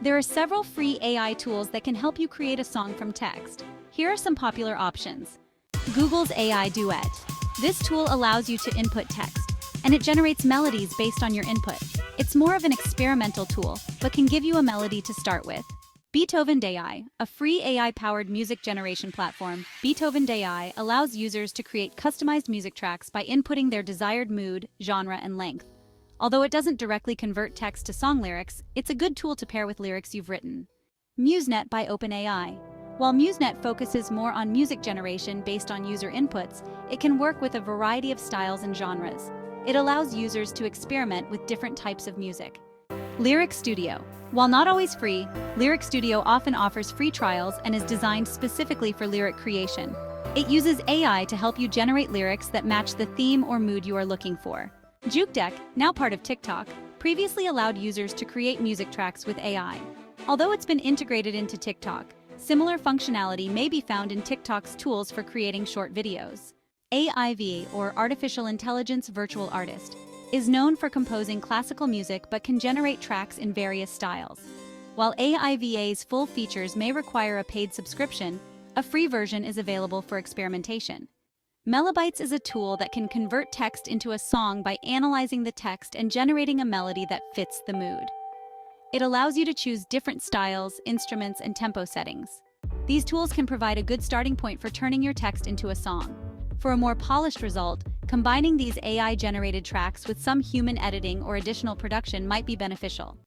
There are several free AI tools that can help you create a song from text. Here are some popular options. Google's AI Duet. This tool allows you to input text, and it generates melodies based on your input. It's more of an experimental tool, but can give you a melody to start with. Beethoven AI, a free AI-powered music generation platform. Beethoven AI allows users to create customized music tracks by inputting their desired mood, genre, and length. Although it doesn't directly convert text to song lyrics, it's a good tool to pair with lyrics you've written. MuseNet by OpenAI. While MuseNet focuses more on music generation based on user inputs, it can work with a variety of styles and genres. It allows users to experiment with different types of music. Lyric Studio. While not always free, Lyric Studio often offers free trials and is designed specifically for lyric creation. It uses AI to help you generate lyrics that match the theme or mood you are looking for. JukeDeck, now part of TikTok, previously allowed users to create music tracks with AI. Although it's been integrated into TikTok, similar functionality may be found in TikTok's tools for creating short videos. AIVA, or Artificial Intelligence Virtual Artist, is known for composing classical music but can generate tracks in various styles. While AIVA's full features may require a paid subscription, a free version is available for experimentation. Melodies is a tool that can convert text into a song by analyzing the text and generating a melody that fits the mood. It allows you to choose different styles, instruments, and tempo settings. These tools can provide a good starting point for turning your text into a song. For a more polished result, combining these AI-generated tracks with some human editing or additional production might be beneficial.